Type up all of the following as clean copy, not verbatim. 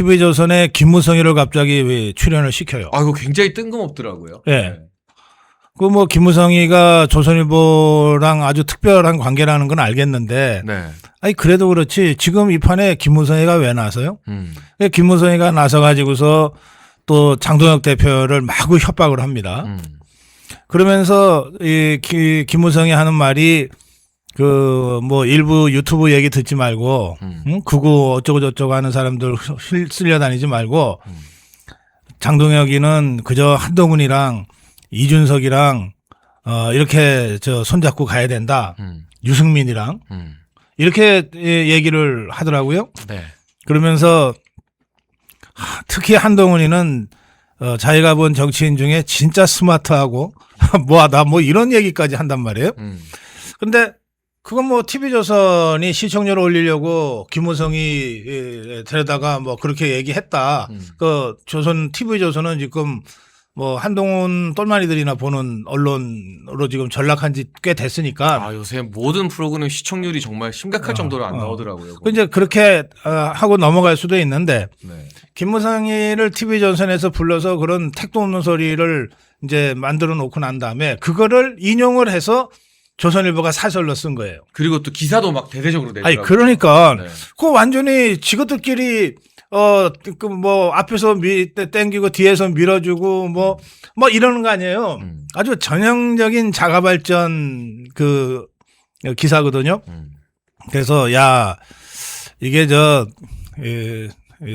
TV조선에 김무성이를 갑자기 왜 출연을 시켜요. 아, 이거 굉장히 뜬금없더라고요. 예. 네. 그 뭐 김무성이가 조선일보랑 아주 특별한 관계라는 건 알겠는데, 네. 아니 그래도 그렇지 지금 이 판에 김무성이가 왜 나서요? 음. 김무성이가 나서 가지고서 또 장동혁 대표를 마구 협박을 합니다. 그러면서 이 김무성이 하는 말이 그 뭐 일부 유튜브 얘기 듣지 말고 극우 어쩌고 저쩌고 하는 사람들 쓸려다니지 말고 장동혁이는 그저 한동훈이랑 이준석이랑 이렇게 저 손잡고 가야 된다. 유승민이랑 이렇게 얘기를 하더라고요. 네. 그러면서 특히 한동훈이는 자기가 본 정치인 중에 진짜 스마트하고 뭐하다 뭐 이런 얘기까지 한단 말이에요. 근데 그건 뭐 TV조선이 시청률을 올리려고 김무성이 데려다가 뭐 그렇게 얘기했다. 그 조선 TV조선은 지금 뭐 한동훈 똘마니들이나 보는 언론으로 지금 전락한 지 꽤 됐으니까. 아, 요새 모든 프로그램 시청률이 정말 심각할 정도로 안 나오더라고요. 이제 그렇게 하고 넘어갈 수도 있는데 네. 김무성이를 TV조선에서 불러서 그런 택도 없는 소리를 이제 만들어 놓고 난 다음에 그거를 인용을 해서 조선일보가 사설로 쓴 거예요. 그리고 또 기사도 막 대대적으로 내더라고요. 아니 그러니까 네. 그 완전히 지그들끼리 그 뭐 앞에서 땡기고 뒤에서 밀어주고 뭐 이러는 거 아니에요. 아주 전형적인 자가발전 그 기사거든요. 그래서 야 이게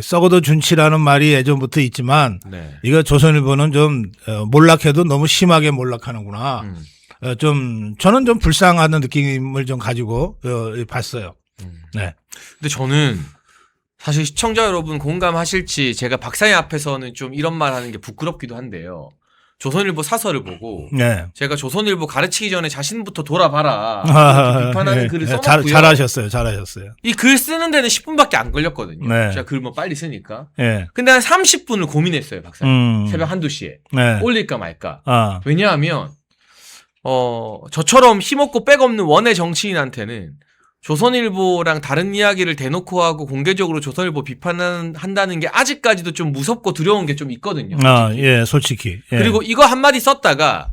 썩어도 준치라는 말이 예전부터 있지만 네. 이거 조선일보는 좀 몰락해도 너무 심하게 몰락하는구나. 저는 좀 불쌍하는 느낌을 좀 가지고 봤어요. 네. 근데 저는 사실 시청자 여러분 공감하실지 제가 박사님 앞에서는 좀 이런 말 하는 게 부끄럽기도 한데요. 조선일보 사설을 보고 네. 제가 조선일보 가르치기 전에 자신부터 돌아봐라 이렇게 비판하는 네. 글을 써놨고요. 잘하셨어요. 이 글 쓰는 데는 10분밖에 안 걸렸거든요. 네. 제가 글 뭐 빨리 쓰니까. 네. 근데 한 30분을 고민했어요, 박사님. 새벽 1~2시에. 네. 올릴까 말까. 아. 왜냐하면 저처럼 힘없고 백없는 원의 정치인한테는 조선일보랑 다른 이야기를 대놓고 하고 공개적으로 조선일보 비판한다는 게 아직까지도 좀 무섭고 두려운 게 좀 있거든요. 예, 솔직히. 예. 그리고 이거 한마디 썼다가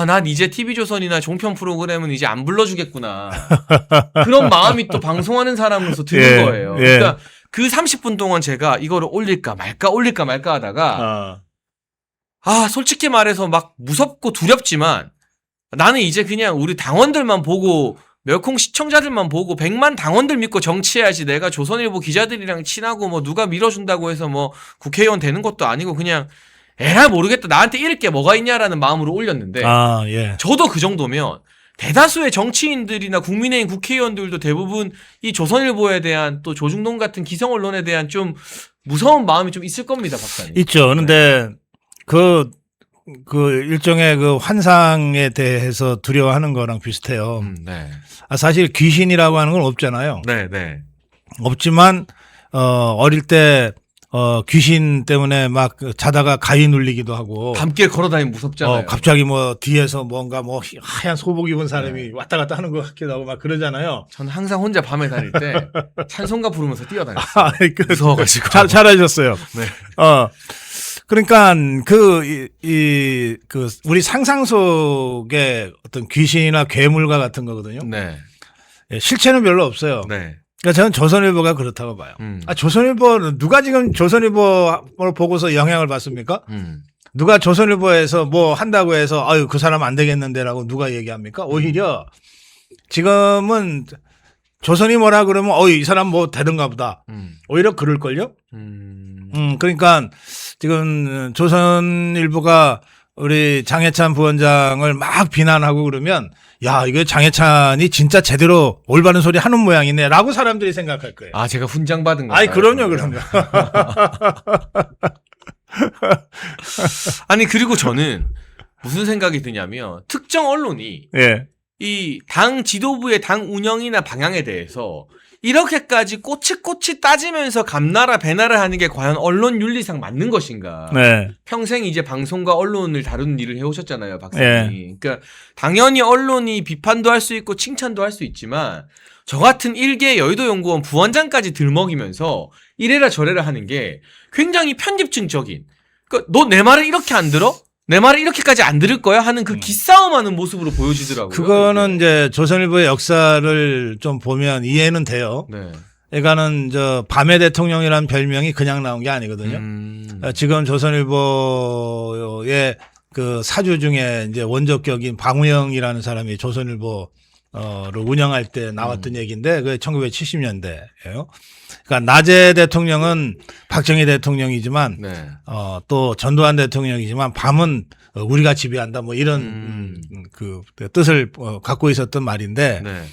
난 이제 TV조선이나 종편 프로그램은 이제 안 불러주겠구나. 그런 마음이 또 방송하는 사람으로서 드는 거예요. 예. 그러니까 그 30분 동안 제가 이거를 올릴까 말까 하다가 솔직히 말해서 막 무섭고 두렵지만 나는 이제 그냥 우리 당원들만 보고 멸콩 시청자들만 보고 100만 당원들 믿고 정치해야지 내가 조선일보 기자들이랑 친하고 뭐 누가 밀어준다고 해서 뭐 국회의원 되는 것도 아니고 그냥 에라 모르겠다 나한테 잃을 게 뭐가 있냐라는 마음으로 올렸는데 예. 저도 그 정도면 대다수의 정치인들이나 국민의힘 국회의원들도 대부분 이 조선일보에 대한 또 조중동 같은 기성 언론에 대한 좀 무서운 마음이 좀 있을 겁니다, 박사님. 있죠. 그런데 그 일종의 그 환상에 대해서 두려워하는 거랑 비슷해요. 네. 사실 귀신이라고 하는 건 없잖아요. 네, 네. 없지만 어릴 때 귀신 때문에 막 자다가 가위 눌리기도 하고 밤길 걸어다니면 무섭잖아요. 갑자기 뭐 뒤에서 뭔가 뭐 하얀 소복 입은 사람이 왔다 갔다 하는 것 같기도 하고 막 그러잖아요. 저는 항상 혼자 밤에 다닐 때 찬송가 부르면서 뛰어다녔어요. 무서워가지고. 잘하셨어요. 네. 그러니까 우리 상상 속의 어떤 귀신이나 괴물과 같은 거거든요. 네. 실체는 별로 없어요. 네. 그러니까 저는 조선일보가 그렇다고 봐요. 조선일보는 누가 지금 조선일보를 보고서 영향을 받습니까? 누가 조선일보에서 뭐 한다고 해서 그 사람 안 되겠는데라고 누가 얘기합니까? 오히려 지금은 조선이 뭐라 그러면 이 사람 뭐 되는가 보다. 오히려 그럴걸요? 그러니까 지금 조선일보가 우리 장해찬 부원장을 막 비난하고 그러면 야, 이거 장해찬이 진짜 제대로 올바른 소리 하는 모양이네 라고 사람들이 생각할 거예요. 제가 훈장 받은 거예요. 아니, 그럼요. 아니, 그리고 저는 무슨 생각이 드냐면 특정 언론이 예. 이 당 지도부의 당 운영이나 방향에 대해서 이렇게까지 꼬치꼬치 따지면서 감나라 배나라 하는 게 과연 언론 윤리상 맞는 것인가? 네. 평생 이제 방송과 언론을 다루는 일을 해오셨잖아요, 박사님이. 그러니까 당연히 언론이 비판도 할 수 있고 칭찬도 할 수 있지만 저 같은 일개 여의도연구원 부원장까지 들먹이면서 이래라 저래라 하는 게 굉장히 편집증적인. 그러니까 너 내 말을 이렇게 안 들어? 내 말을 이렇게까지 안 들을 거야? 하는 그 기싸움하는 모습으로 보여지더라고요. 그거는 이제 조선일보의 역사를 좀 보면 이해는 돼요. 네. 그러니까는 밤의 대통령이라는 별명이 그냥 나온 게 아니거든요. 지금 조선일보의 그 사주 중에 이제 원조격인 방우영이라는 사람이 조선일보를 운영할 때 나왔던 얘기인데 그게 1970년대예요. 그러니까 낮에 대통령은 박정희 대통령이지만 네. 또 전두환 대통령이지만 밤은 우리가 지배한다 뭐 이런 그 뜻을 갖고 있었던 말인데 네.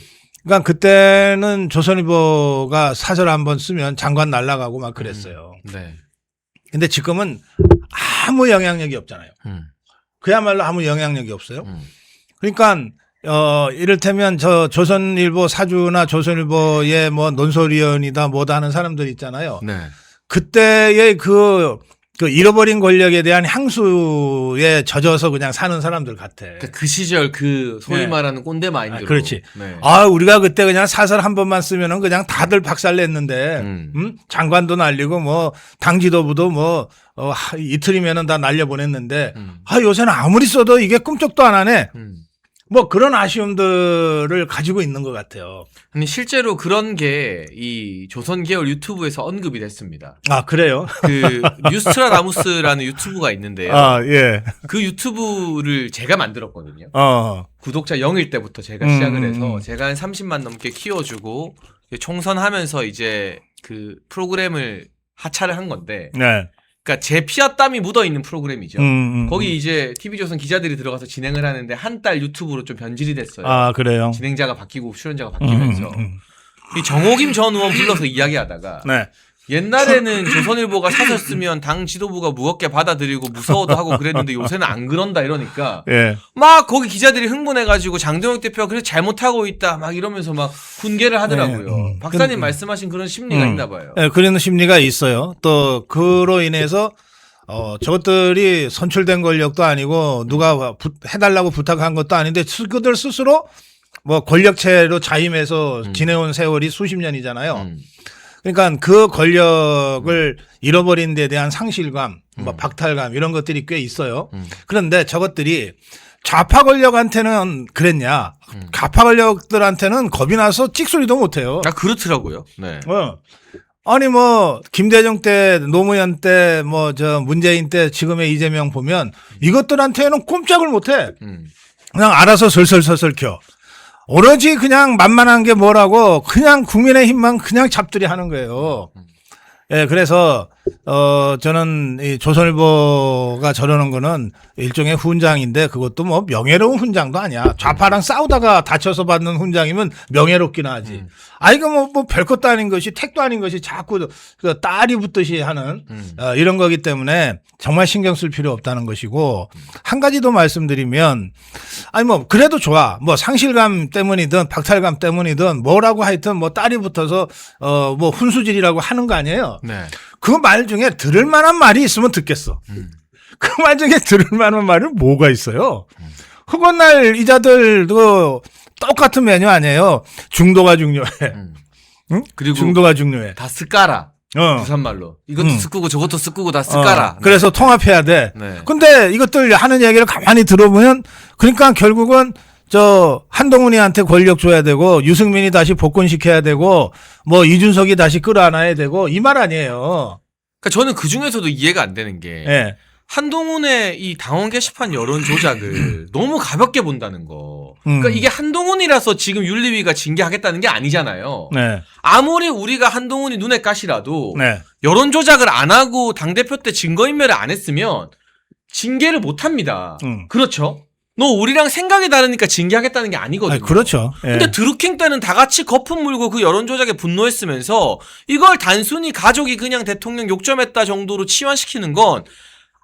그러니까 그때는 조선일보가 사설 한번 쓰면 장관 날아가고 막 그랬어요. 네. 근데 지금은 아무 영향력이 없잖아요. 그야말로 아무 영향력이 없어요. 그러니까 이를테면 저 조선일보 사주나 조선일보의 뭐 논설위원이다 뭐다 하는 사람들 있잖아요. 네. 그때의 그 잃어버린 권력에 대한 향수에 젖어서 그냥 사는 사람들 같아. 그 시절 그 소위 네. 말하는 꼰대 마인드로. 그렇지. 네. 우리가 그때 그냥 사설 한 번만 쓰면은 그냥 다들 박살냈는데, 장관도 날리고 뭐 당 지도부도 뭐 이틀이면은 다 날려보냈는데, 요새는 아무리 써도 이게 꿈쩍도 안 하네. 뭐 그런 아쉬움들을 가지고 있는 것 같아요. 아니 실제로 그런 게 이 조선 계열 유튜브에서 언급이 됐습니다. 그래요? 그 뉴스트라다무스라는 유튜브가 있는데요. 예. 그 유튜브를 제가 만들었거든요. 구독자 0일 때부터 제가 시작을 해서 제가 한 30만 넘게 키워주고 총선하면서 이제 그 프로그램을 하차를 한 건데. 네. 그러니까 제 피와 땀이 묻어 있는 프로그램이죠. 거기 이제 TV조선 기자들이 들어가서 진행을 하는데 한 달 유튜브로 좀 변질이 됐어요. 그래요? 진행자가 바뀌고 출연자가 바뀌면서 이 정호김 전 의원 불러서 이야기하다가 네. 옛날에는 조선일보가 사설 쓰면 당 지도부가 무겁게 받아들이고 무서워도 하고 그랬는데 요새는 안 그런다 이러니까 예. 막 거기 기자들이 흥분해가지고 장동혁 대표가 그래 잘못하고 있다 막 이러면서 막 훈계를 하더라고요. 박사님 말씀하신 그런 심리가 있나 봐요. 네, 그런 심리가 있어요. 또 그로 인해서 저것들이 선출된 권력도 아니고 누가 해달라고 부탁한 것도 아닌데 그들 스스로 뭐 권력체로 자임해서 지내온 세월이 수십 년이잖아요. 그러니까 그 권력을 잃어버린 데 대한 상실감, 뭐 박탈감 이런 것들이 꽤 있어요. 그런데 저것들이 좌파 권력한테는 그랬냐? 좌파 권력들한테는 겁이 나서 찍소리도 못해요. 그렇더라고요. 네. 아니 뭐 김대중 때, 노무현 때, 뭐 문재인 때, 지금의 이재명 보면 이것들한테는 꼼짝을 못해. 그냥 알아서 설설설설 켜. 오로지 그냥 만만한 게 뭐라고 그냥 국민의힘만 그냥 잡들이 하는 거예요. 예, 그래서 저는 이 조선일보가 저러는 거는 일종의 훈장인데 그것도 뭐 명예로운 훈장도 아니야. 좌파랑 싸우다가 다쳐서 받는 훈장이면 명예롭긴 하지. 이거 뭐 별것도 아닌 것이 택도 아닌 것이 자꾸 그 딸이 붙듯이 하는 이런 거기 때문에 정말 신경 쓸 필요 없다는 것이고 한 가지 더 말씀드리면 뭐 그래도 좋아. 뭐 상실감 때문이든 박탈감 때문이든 뭐라고 하여튼 뭐 딸이 붙어서 뭐 훈수질이라고 하는 거 아니에요. 네. 그 말 중에 들을 만한 말이 있으면 듣겠어. 그 말 중에 들을 만한 말이 뭐가 있어요? 허건날 이자들도 똑같은 메뉴 아니에요. 중도가 중요해. 응? 그리고 중도가 중요해. 다 쓱까라. 부산말로. 이것도 쓱꾸고 저것도 쓱꾸고 다 쓱까라. 그래서 통합해야 돼. 네. 근데 이것들 하는 얘기를 가만히 들어보면 그러니까 결국은 한동훈이한테 권력 줘야 되고 유승민이 다시 복권시켜야 되고 뭐 이준석이 다시 끌어안아야 되고 이 말 아니에요. 그러니까 저는 그 중에서도 이해가 안 되는 게 네. 한동훈의 이 당원 게시판 여론 조작을 너무 가볍게 본다는 거. 그러니까 이게 한동훈이라서 지금 윤리위가 징계하겠다는 게 아니잖아요. 네. 아무리 우리가 한동훈이 눈에 가시라도 네. 여론 조작을 안 하고 당대표 때 증거인멸을 안 했으면 징계를 못 합니다. 그렇죠? 너 우리랑 생각이 다르니까 징계하겠다는 게 아니거든요. 그렇죠. 예. 근데 드루킹 때는 다 같이 거품 물고 그 여론 조작에 분노했으면서 이걸 단순히 가족이 그냥 대통령 욕점했다 정도로 치환시키는 건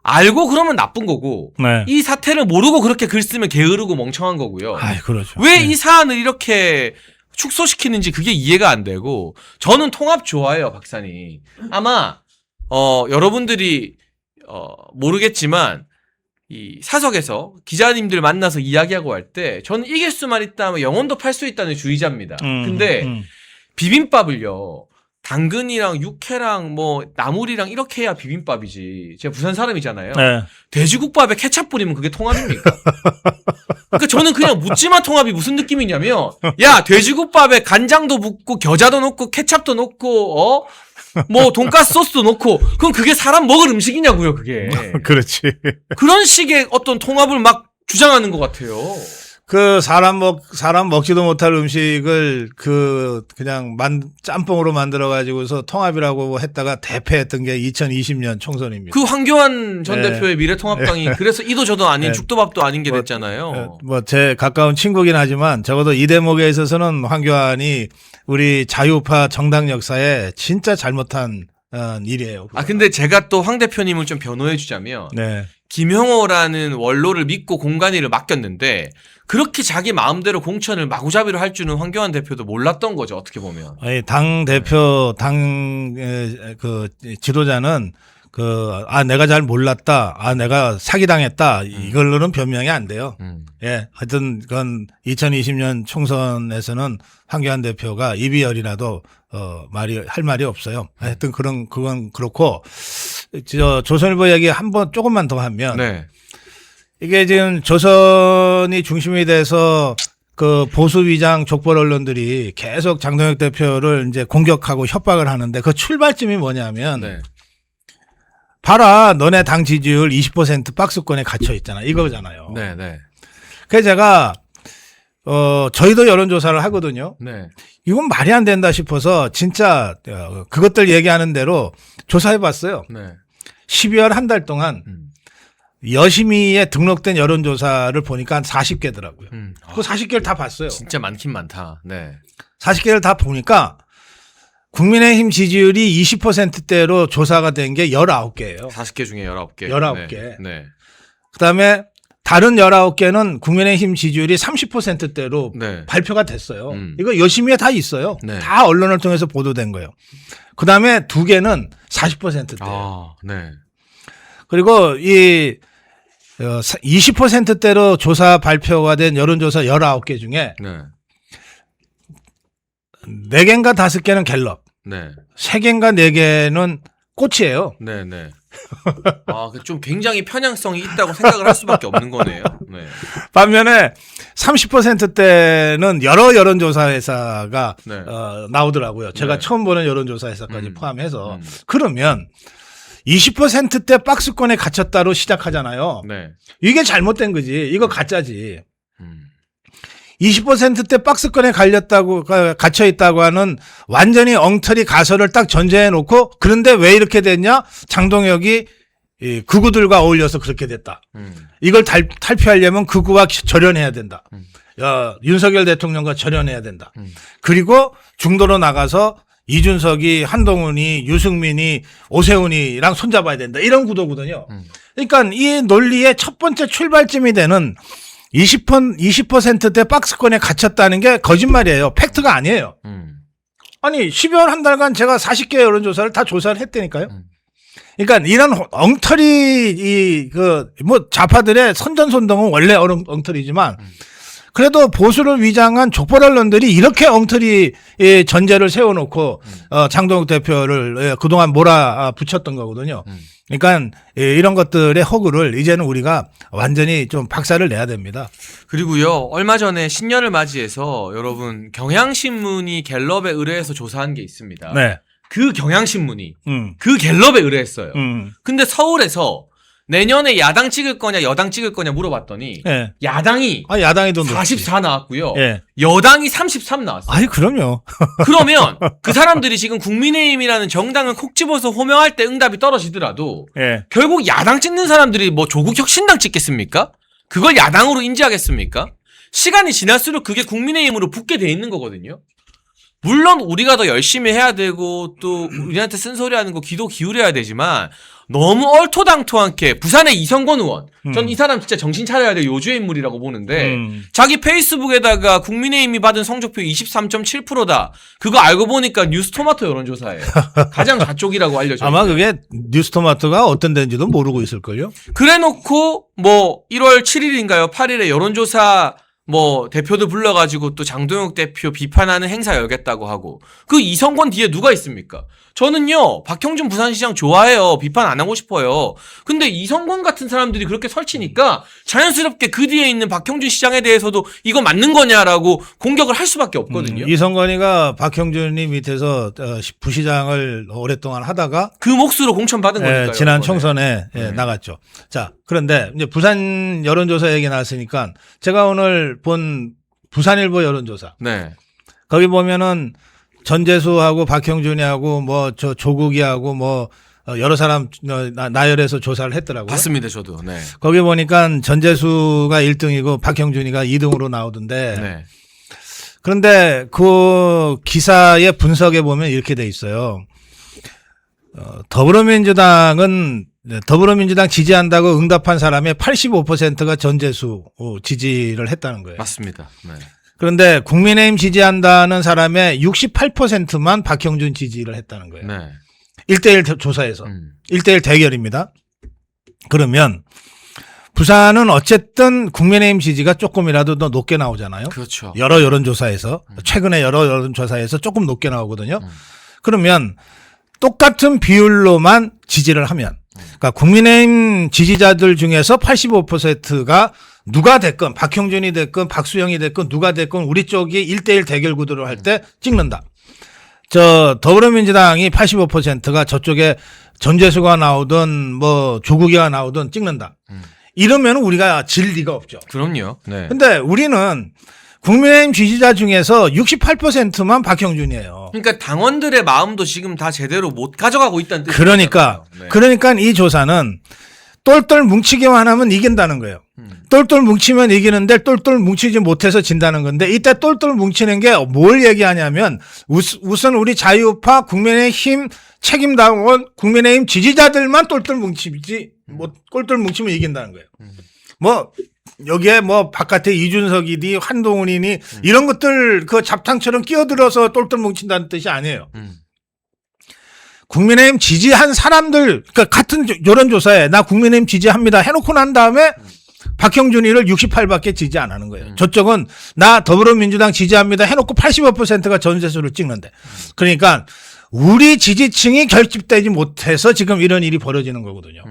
알고 그러면 나쁜 거고 네. 이 사태를 모르고 그렇게 글 쓰면 게으르고 멍청한 거고요. 그렇죠. 왜 이 사안을 이렇게 축소시키는지 그게 이해가 안 되고 저는 통합 좋아해요, 박사님. 아마 여러분들이 모르겠지만 이 사석에서 기자님들 만나서 이야기하고 할 때 저는 이길 수만 있다면 영혼도 팔 수 있다는 주의자입니다. 근데 비빔밥을요. 당근이랑 육회랑 뭐 나물이랑 이렇게 해야 비빔밥이지. 제가 부산 사람이잖아요. 네. 돼지국밥에 케찹 뿌리면 그게 통합입니까? 그러니까 저는 그냥 묻지마 통합이 무슨 느낌이냐면 야 돼지국밥에 간장도 붓고 겨자도 넣고 케찹도 넣고 뭐 돈가스 소스도 넣고 그럼 그게 사람 먹을 음식이냐고요 그게. 그렇지. 그런 식의 어떤 통합을 막 주장하는 것 같아요. 그 사람 먹지도 못할 음식을 그냥 짬뽕으로 만들어 가지고서 통합이라고 했다가 대패했던 게 2020년 총선입니다. 그 황교안 전 네. 대표의 미래통합당이 그래서 이도 저도 아닌 네. 죽도밥도 아닌 게 됐잖아요. 뭐 제 가까운 친구긴 하지만 적어도 이 대목에 있어서는 황교안이 우리 자유파 정당 역사에 진짜 잘못한 일이에요. 아 근데 제가 또 황 대표님을 좀 변호해 주자면 네. 김형호라는 원로를 믿고 공관위를 맡겼는데 그렇게 자기 마음대로 공천을 마구잡이로 할 줄은 황교안 대표도 몰랐던 거죠. 어떻게 보면. 아니, 당 대표 그 지도자는 내가 잘 몰랐다. 내가 사기당했다. 이걸로는 변명이 안 돼요. 예. 하여튼 그건 2020년 총선에서는 황교안 대표가 입이 열이라도 할 말이 없어요. 하여튼 그건 그렇고 조선일보 얘기 한번 조금만 더 하면 네. 이게 지금 조선이 중심이 돼서 그 보수 위장 족벌 언론들이 계속 장동혁 대표를 이제 공격하고 협박을 하는데 그 출발점이 뭐냐면 네. 봐라 너네 당 지지율 20% 박스권에 gat혀 있잖아 이거잖아요. 네. 네. 그래서 제가 저희도 여론조사를 하거든요. 네. 이건 말이 안 된다 싶어서 진짜 그것들 얘기하는 대로 조사해봤어요. 네. 12월 한 달 동안 여심이에 등록된 여론조사를 보니까 한 40개더라고요. 그 40개를 다 봤어요. 진짜 많긴 많다. 네. 40개를 다 보니까 국민의힘 지지율이 20%대로 조사가 된 게 19개예요. 40개 중에 19개. 19개. 네. 네. 그다음에 다른 19개는 국민의힘 지지율이 30%대로 네. 발표가 됐어요. 이거 여심이에 다 있어요. 네. 다 언론을 통해서 보도된 거예요. 그다음에 2개는 40%대예요. 아, 네. 그리고 이 20%대로 조사 발표가 된 여론조사 19개 중에 네. 4개인가 5개는 갤럽, 네. 3개인가 4개는 꽃이에요. 네, 네. 아, 좀 굉장히 편향성이 있다고 생각을 할 수밖에 없는 거네요. 네. 반면에 30%대는 여러 여론조사 회사가 네. 나오더라고요. 제가 네. 처음 보는 여론조사 회사까지 포함해서. 그러면 20%대 박스권에 갇혔다로 시작하잖아요. 네. 이게 잘못된 거지. 이거 가짜지. 음. 20%대 박스권에 갇혀 있다고 하는 완전히 엉터리 가설을 딱 전제해 놓고 그런데 왜 이렇게 됐냐? 장동혁이 이 극우들과 어울려서 그렇게 됐다. 이걸 탈피하려면 극우와 절연해야 된다. 윤석열 대통령과 절연해야 된다. 그리고 중도로 나가서 이준석이 한동훈이 유승민이 오세훈이랑 손잡아야 된다. 이런 구도거든요. 그러니까 이 논리의 첫 번째 출발점이 되는 20%대 박스권에 갇혔다는 게 거짓말이에요. 팩트가 아니에요. 아니 12월 한 달간 제가 40개 여론조사를 다 조사를 했다니까요. 그러니까 이런 엉터리 뭐 좌파들의 선전선동은 원래 엉터리지만 그래도 보수를 위장한 족벌 언론들이 이렇게 엉터리 전제를 세워놓고 장동혁 대표를 그동안 몰아붙였던 거거든요. 그러니까 이런 것들의 허구를 이제는 우리가 완전히 좀 박살을 내야 됩니다. 그리고요, 얼마 전에 신년을 맞이해서 여러분 경향신문이 갤럽에 의뢰해서 조사한 게 있습니다. 네. 그 경향신문이 그 갤럽에 의뢰했어요. 근데 서울에서 내년에 야당 찍을 거냐 여당 찍을 거냐 물어봤더니 네. 야당이 더 높지. 44 나왔고요. 네. 여당이 33 나왔어요. 아니 그럼요. 그러면 그 사람들이 지금 국민의힘이라는 정당을 콕 집어서 호명할 때 응답이 떨어지더라도 네. 결국 야당 찍는 사람들이 뭐 조국혁신당 찍겠습니까? 그걸 야당으로 인지하겠습니까? 시간이 지날수록 그게 국민의힘으로 붙게 돼 있는 거거든요. 물론 우리가 더 열심히 해야 되고 또 우리한테 쓴소리하는 거 귀도 기울여야 되지만 너무 얼토당토하게 부산의 이성건 의원 전 이 사람 진짜 정신 차려야 될 요주의 인물이라고 보는데 자기 페이스북에다가 국민의힘이 받은 성적표 23.7%다. 그거 알고 보니까 뉴스토마토 여론조사예요. 가장 좌쪽이라고 알려져 있어요. 아마 그게 뉴스토마토가 어떤 데인지도 모르고 있을걸요. 그래놓고 뭐 1월 7일인가요? 8일에 여론조사 뭐 대표들 불러가지고 또 장동혁 대표 비판하는 행사 열겠다고 하고 그 이성건 뒤에 누가 있습니까? 저는요 박형준 부산시장 좋아해요. 비판 안 하고 싶어요. 근데 이성건 같은 사람들이 그렇게 설치니까 자연스럽게 그 뒤에 있는 박형준 시장에 대해서도 이거 맞는 거냐라고 공격을 할 수밖에 없거든요. 이성건이가 박형준이 밑에서 부시장을 오랫동안 하다가 그 몫으로 공천받은 거니까요. 지난 이번에. 총선에 나갔죠. 자, 그런데 이제 부산 여론조사 얘기 나왔으니까 제가 오늘 본 부산일보 여론조사. 네. 거기 보면은 전재수하고 박형준이하고 뭐 저 조국이하고 뭐 여러 사람 나열해서 조사를 했더라고요. 봤습니다, 저도. 네. 거기 보니까 전재수가 1등이고 박형준이가 2등으로 나오던데. 네. 그런데 그 기사의 분석에 보면 이렇게 돼 있어요. 더불어민주당 지지한다고 응답한 사람의 85%가 전재수 지지를 했다는 거예요. 맞습니다. 네. 그런데 국민의힘 지지한다는 사람의 68%만 박형준 지지를 했다는 거예요. 네. 1대1 조사에서. 1대1 대결입니다. 그러면 부산은 어쨌든 국민의힘 지지가 조금이라도 더 높게 나오잖아요. 그렇죠. 여러 여론조사에서. 최근에 여러 여론조사에서 조금 높게 나오거든요. 그러면 똑같은 비율로만 지지를 하면 그러니까 국민의힘 지지자들 중에서 85%가 누가 됐건 박형준이 됐건 박수영이 됐건 누가 됐건 우리 쪽이 1대1 대결 구도를 할 때 찍는다. 저 더불어민주당이 85%가 저쪽에 전재수가 나오든 뭐 조국이가 나오든 찍는다. 이러면 우리가 질 리가 없죠. 그럼요. 네. 근데 우리는 국민의힘 지지자 중에서 68%만 박형준이에요. 그러니까 당원들의 마음도 지금 다 제대로 못 가져가고 있다는 뜻이죠. 그러니까 이 조사는 똘똘 뭉치기만 하면 이긴다는 거예요. 똘똘 뭉치면 이기는데 똘똘 뭉치지 못해서 진다는 건데 이때 똘똘 뭉치는 게 뭘 얘기하냐면 우선 우리 자유파 국민의힘 책임당원 국민의힘 지지자들만 똘똘 뭉치지 뭐 똘똘 뭉치면 이긴다는 거예요. 뭐 여기에 뭐 바깥에 이준석이니 한동훈이니 이런 것들 그 잡탕처럼 끼어들어서 똘똘 뭉친다는 뜻이 아니에요. 국민의힘 지지한 사람들, 그러니까 같은 여론조사에 나 국민의힘 지지합니다 해놓고 난 다음에 박형준이를 68밖에 지지 안 하는 거예요. 저쪽은 나 더불어민주당 지지합니다 해놓고 85%가 전재수를 찍는데. 그러니까 우리 지지층이 결집되지 못해서 지금 이런 일이 벌어지는 거거든요.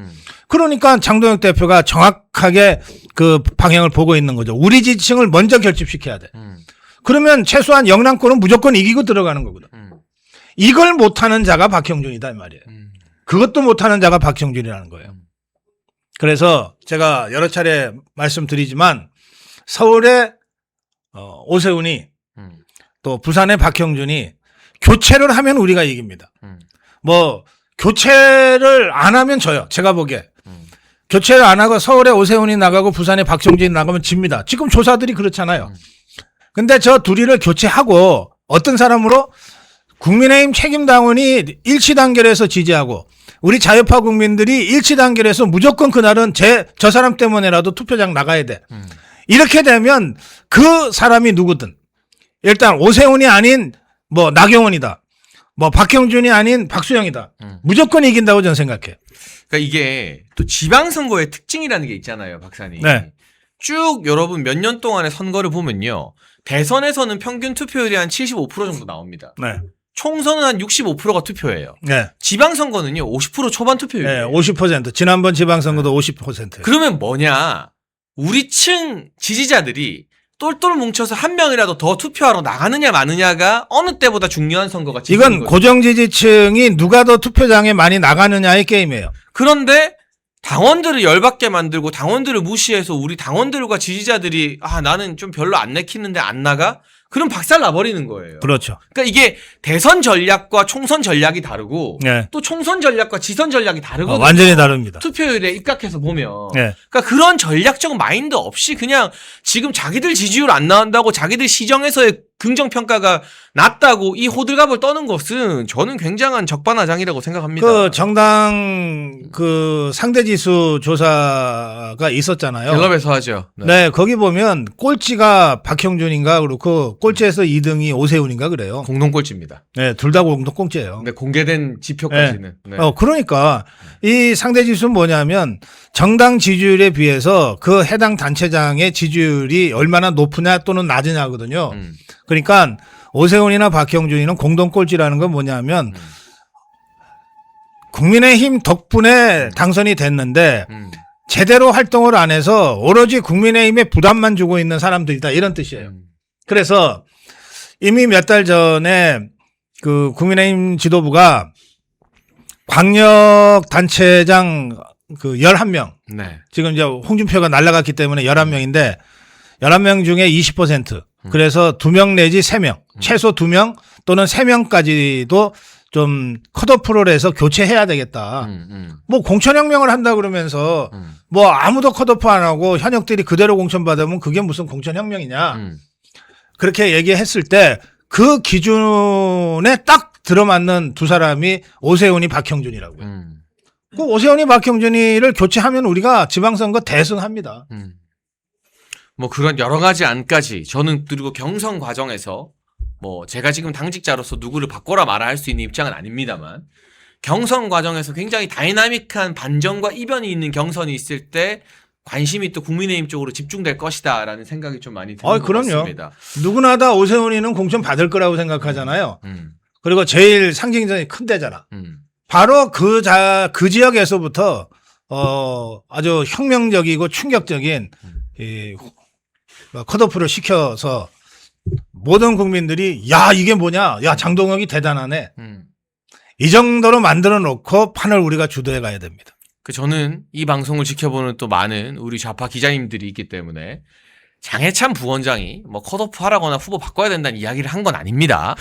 그러니까 장동혁 대표가 정확하게 그 방향을 보고 있는 거죠. 우리 지지층을 먼저 결집시켜야 돼. 그러면 최소한 영남권은 무조건 이기고 들어가는 거거든. 이걸 못하는 자가 박형준이다 이 말이에요. 그것도 못하는 자가 박형준이라는 거예요. 그래서 제가 여러 차례 말씀드리지만 서울의 오세훈이 또 부산의 박형준이 교체를 하면 우리가 이깁니다. 뭐 교체를 안 하면 져요. 제가 보기에. 교체를 안 하고 서울에 오세훈이 나가고 부산에 박형준이 나가면 집니다. 지금 조사들이 그렇잖아요. 근데 저 둘이를 교체하고 어떤 사람으로 국민의힘 책임당원이 일치단결해서 지지하고 우리 자유파 국민들이 일치단결해서 무조건 그날은 저 사람 때문에라도 투표장 나가야 돼. 이렇게 되면 그 사람이 누구든 일단 오세훈이 아닌 뭐 나경원이다. 뭐 박형준이 아닌 박수영이다. 무조건 이긴다고 저는 생각해요. 그러니까 이게 또 지방선거의 특징이라는 게 있잖아요, 박사님. 네. 쭉 여러분 몇 년 동안의 선거를 보면요. 대선에서는 평균 투표율이 한 75% 정도 나옵니다. 네. 총선은 한 65%가 투표예요. 네. 지방선거는요, 50% 초반 투표율이에요. 네, 50%. 지난번 지방선거도 50%예요. 그러면 뭐냐? 우리 층 지지자들이 똘똘 뭉쳐서 한 명이라도 더 투표하러 나가느냐 마느냐가 어느 때보다 중요한 선거가 이건 고정 지지층이 누가 더 투표장에 많이 나가느냐의 게임이에요. 그런데 당원들을 열받게 만들고 당원들을 무시해서 우리 당원들과 지지자들이 나는 좀 별로 안 내키는데 안 나가? 그럼 박살 나버리는 거예요. 그렇죠. 그러니까 이게 대선 전략과 총선 전략이 다르고 네. 또 총선 전략과 지선 전략이 다르거든요. 완전히 다릅니다. 투표율에 입각해서 보면. 네. 그러니까 그런 전략적 마인드 없이 그냥 지금 자기들 지지율 안 나온다고 자기들 시정에서의 긍정평가가 낮다고 이 호들갑을 떠는 것은 저는 굉장한 적반하장이라고 생각합니다. 그 정당 그 상대지수 조사가 있었잖아요. 갤럽에서 하죠. 네, 거기 보면 꼴찌가 박형준인가 그렇고 꼴찌에서 2등이 오세훈인가 그래요. 공동꼴찌입니다. 네, 둘 다 공동꼴찌예요. 근데 공개된 지표까지는. 네. 그러니까 이 상대지수는 뭐냐면 정당 지지율에 비해서 그 해당 단체장의 지지율이 얼마나 높으냐 또는 낮으냐거든요. 그러니까 오세훈이나 박형준이는 공동꼴찌라는 건 뭐냐면 국민의힘 덕분에 당선이 됐는데 제대로 활동을 안 해서 오로지 국민의힘에 부담만 주고 있는 사람들이다 이런 뜻이에요. 그래서 이미 몇 달 전에 그 국민의힘 지도부가 광역 단체장 그 11명. 네. 지금 이제 홍준표가 날아갔기 때문에 11명인데 11명 중에 20%. 그래서 2명 내지 3명. 최소 2명 또는 3명까지도 좀 컷오프를 해서 교체해야 되겠다. 뭐 공천혁명을 한다 그러면서 뭐 아무도 컷오프 안 하고 현역들이 그대로 공천받으면 그게 무슨 공천혁명이냐. 그렇게 얘기했을 때 그 기준에 딱 들어맞는 두 사람이 오세훈이 박형준이라고요. 그 오세훈이 박형준이를 교체하면 우리가 지방선거 대승합니다. 뭐 그런 여러 가지 안까지 저는 그리고 경선 과정에서 뭐 제가 지금 당직자로서 누구를 바꿔라 말아 할 수 있는 입장은 아닙니다만 경선 과정에서 굉장히 다이나믹한 반전과 이변이 있는 경선이 있을 때 관심이 또 국민의힘 쪽으로 집중될 것이다라는 생각이 좀 많이 드는 것 같습니다. 누구나 다 오세훈이는 공천 받을 거라고 생각하잖아요. 그리고 제일 상징성이 큰 데잖아. 바로 그 지역에서부터 아주 혁명적이고 충격적인 이 컷오프를 시켜서 모든 국민들이 야 이게 뭐냐, 야 장동혁이 대단하네. 이 정도로 만들어 놓고 판을 우리가 주도해 가야 됩니다. 저는 이 방송을 지켜보는 또 많은 우리 좌파 기자님들이 있기 때문에 장해찬 부원장이 뭐 컷오프 하라거나 후보 바꿔야 된다는 이야기를 한 건 아닙니다.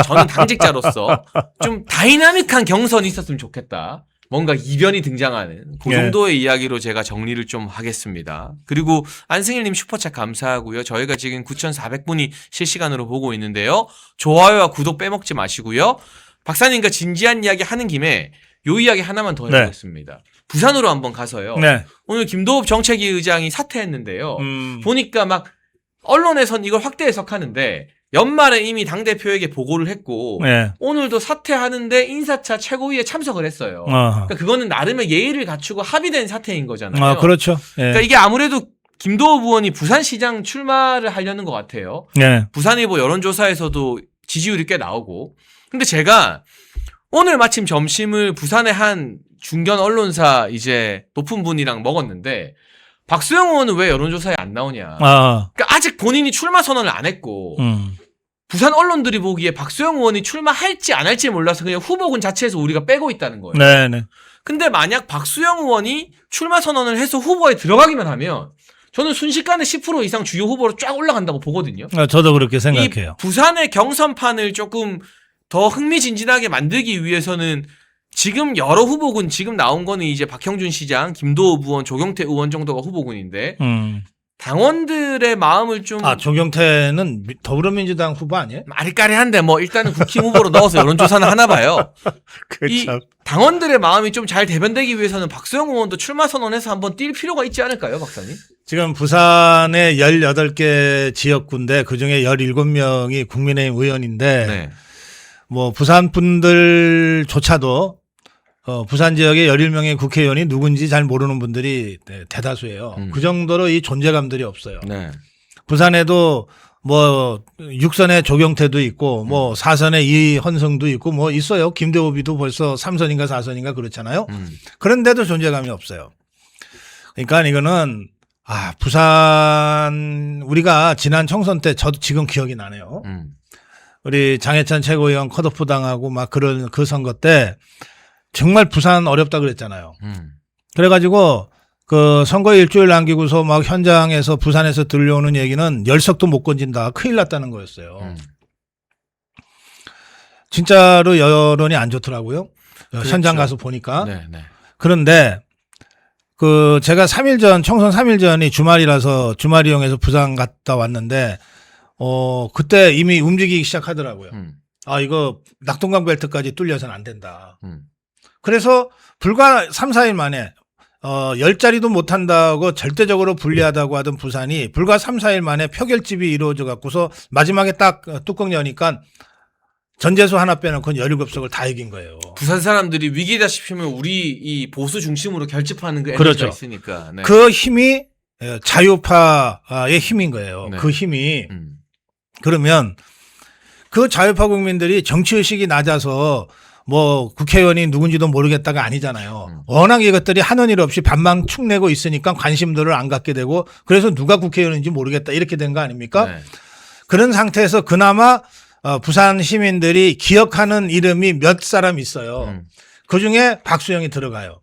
저는 당직자로서 좀 다이나믹한 경선이 있었으면 좋겠다. 뭔가 이변이 등장하는 그 정도의 이야기로 제가 정리를 좀 하겠습니다. 그리고 안승일님 슈퍼챗 감사하고요. 저희가 지금 9,400분이 실시간으로 보고 있는데요. 좋아요와 구독 빼먹지 마시고요. 박사님과 진지한 이야기 하는 김에 요 이야기 하나만 더 해보겠습니다. 부산으로 한번 가서요. 오늘 김도읍 정책위 의장이 사퇴했는데요. 보니까 막 언론에선 이걸 확대 해석하는데 연말에 이미 당대표에게 보고를 했고 오늘도 사퇴하는데 인사차 최고위에 참석을 했어요. 그러니까 그거는 나름의 예의를 갖추고 합의된 사퇴인 거잖아요. 그렇죠. 그러니까 이게 아무래도 김도읍 의원이 부산시장 출마를 하려는 것 같아요. 부산일보 여론조사에서도 지지율이 꽤 나오고. 근데 제가 오늘 마침 점심을 부산의 한 중견 언론사 이제 높은 분이랑 먹었는데 박수영 의원은 왜 여론조사에 안 나오냐. 그러니까 아직 본인이 출마 선언을 안 했고 부산 언론들이 보기에 박수영 의원이 출마할지 안 할지 몰라서 그냥 후보군 자체에서 우리가 빼고 있다는 거예요. 근데 만약 박수영 의원이 출마 선언을 해서 후보에 들어가기만 하면 저는 순식간에 10% 이상 주요 후보로 쫙 올라간다고 보거든요. 저도 그렇게 생각해요. 이 부산의 경선판을 조금 더 흥미진진하게 만들기 위해서는 지금 여러 후보군 지금 나온 거는 이제 박형준 시장, 김도읍 의원, 조경태 의원 정도가 후보군인데 당원들의 마음을 좀 조경태는 더불어민주당 후보 아니에요? 아리까리한데 뭐 일단은 국힘 후보로 넣어서 여론조사는 하나 봐요. 이 당원들의 마음이 좀 잘 대변되기 위해서는 박수영 의원도 출마 선언해서 한번 뛸 필요가 있지 않을까요, 박사님? 지금 부산에 18개 지역구인데 그중에 17명이 국민의힘 의원인데 뭐 부산 분들조차도 부산 지역의 11명의 국회의원이 누군지 잘 모르는 분들이 대다수예요. 그 정도로 이 존재감들이 없어요. 부산에도 뭐 6선에 조경태도 있고 뭐 4선에 이헌성도 있고 뭐 있어요. 김대호비도 벌써 3선인가 4선인가 그렇잖아요. 그런데도 존재감이 없어요. 그러니까 이거는 부산 우리가 지난 총선 때 저도 지금 기억이 나네요. 우리 장해찬 최고위원 컷오프 당하고 막 그런 그 선거 때 정말 부산 어렵다 그랬잖아요. 그래가지고 그 선거 일주일 남기고서 막 현장에서 부산에서 들려오는 얘기는 열석도 못 건진다. 큰일 났다는 거였어요. 진짜로 여론이 안 좋더라고요. 그렇죠. 현장 가서 보니까. 그런데 그 제가 3일 전 총선 3일 전이 주말이라서 주말 이용해서 부산 갔다 왔는데 그때 이미 움직이기 시작하더라고요. 아, 이거 낙동강 벨트까지 뚫려서는 안 된다. 그래서 불과 3, 4일 만에 10자리도 못 한다고 절대적으로 불리하다고 하던 부산이 불과 3, 4일 만에 표결집이 이루어져 갖고서 마지막에 딱 뚜껑 여니까 전재수 하나 빼놓고 17석을 다 이긴 거예요. 부산 사람들이 위기다 싶으면 우리 이 보수 중심으로 결집하는 그 에너지가 그렇죠. 있으니까. 네. 그 힘이 자유파의 힘인 거예요. 네. 그 힘이. 그러면 그 자유파 국민들이 정치의식이 낮아서 뭐 국회의원이 누군지도 모르겠다가 아니잖아요. 워낙 이것들이 하는 일 없이 반만 축내고 있으니까 관심들을 안 갖게 되고 그래서 누가 국회의원인지 모르겠다 이렇게 된 거 아닙니까? 네. 그런 상태에서 그나마 부산 시민들이 기억하는 이름이 몇 사람 있어요. 그중에 박수영이 들어가요.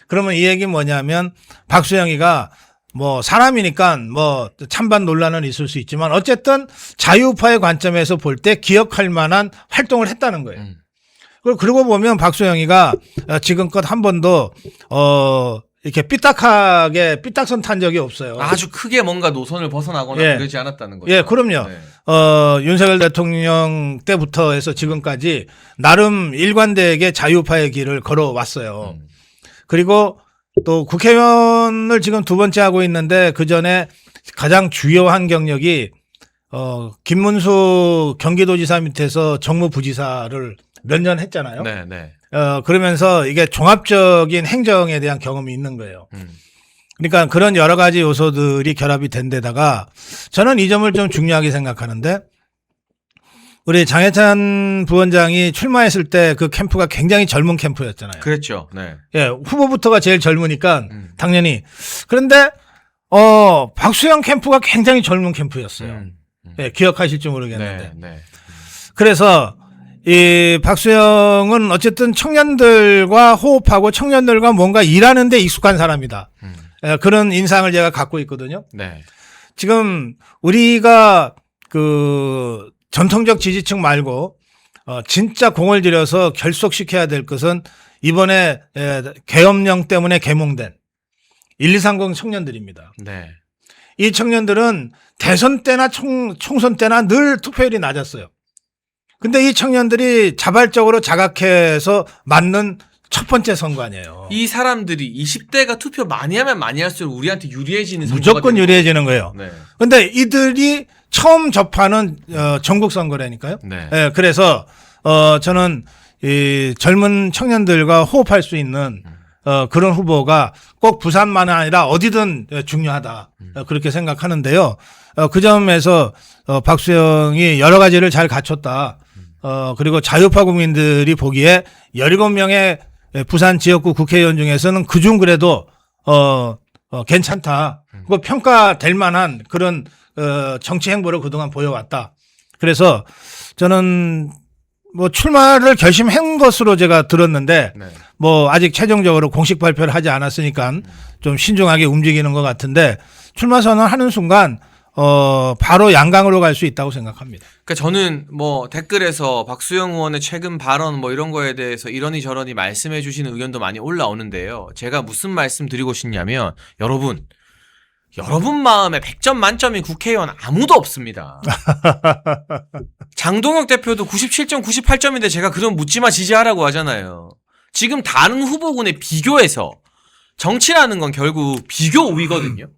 그러면 이 얘기는 뭐냐면 박수영이가 뭐 사람이니까 뭐 찬반 논란은 있을 수 있지만 어쨌든 자유파의 관점에서 볼 때 기억할 만한 활동을 했다는 거예요. 그러고 보면 박수영이가 지금껏 한 번도 이렇게 삐딱선 탄 적이 없어요. 아주 크게 뭔가 노선을 벗어나거나 예. 그러지 않았다는 거죠. 예, 그럼요. 네. 윤석열 대통령 때부터 해서 지금까지 나름 일관되게 자유파의 길을 걸어왔어요. 그리고 또 국회의원을 지금 두 번째 하고 있는데 그 전에 가장 주요한 경력이 김문수 경기도지사 밑에서 정무부지사를 몇 년 했잖아요. 네, 네. 그러면서 이게 종합적인 행정에 대한 경험이 있는 거예요. 그러니까 그런 여러 가지 요소들이 결합이 된 데다가 저는 이 점을 좀 중요하게 생각하는데 우리 장해찬 부원장이 출마했을 때 그 캠프가 굉장히 젊은 캠프였잖아요. 그랬죠. 네. 예, 후보부터가 제일 젊으니까 당연히. 그런데 박수영 캠프가 굉장히 젊은 캠프였어요. 예, 기억하실지 모르겠는데. 네, 네. 그래서 이 박수영은 어쨌든 청년들과 호흡하고 청년들과 뭔가 일하는 데 익숙한 사람이다. 예, 그런 인상을 제가 갖고 있거든요. 네. 지금 우리가 그 전통적 지지층 말고 진짜 공을 들여서 결속시켜야 될 것은 이번에 계엄령 때문에 계몽된 1230 청년들입니다. 네. 이 청년들은 대선 때나 총선 때나 늘 투표율이 낮았어요. 근데 이 청년들이 자발적으로 자각해서 맞는 첫 번째 선거 아니에요. 이 사람들이 20대가 투표 많이 하면 많이 할수록 우리한테 유리해지는 선거가 무조건 되는 유리해지는 거예요. 네. 근데 이들이 처음 접하는 전국 선거라니까요. 네. 예, 그래서 저는 이 젊은 청년들과 호흡할 수 있는 그런 후보가 꼭 부산만 아니라 어디든 중요하다. 그렇게 생각하는데요. 그 점에서 박수영이 여러 가지를 잘 갖췄다. 그리고 자유파 국민들이 보기에 17명의 부산 지역구 국회의원 중에서는 그중 그래도 괜찮다. 그 평가될 만한 그런 정치 행보를 그동안 보여왔다. 그래서 저는 뭐 출마를 결심한 것으로 제가 들었는데 네. 뭐 아직 최종적으로 공식 발표를 하지 않았으니까 좀 신중하게 움직이는 것 같은데 출마 선언하는 순간 바로 양강으로 갈 수 있다고 생각합니다. 그러니까 저는 뭐 댓글에서 박수영 의원의 최근 발언 뭐 이런 거에 대해서 이러니 저러니 말씀해 주시는 의견도 많이 올라오는데요. 제가 무슨 말씀 드리고 싶냐면 여러분 마음에 100점 만점인 국회의원 아무도 없습니다. 장동혁 대표도 97점, 98점인데 제가 그럼 묻지마 지지하라고 하잖아요. 지금 다른 후보군에 비교해서 정치라는 건 결국 비교 우위거든요.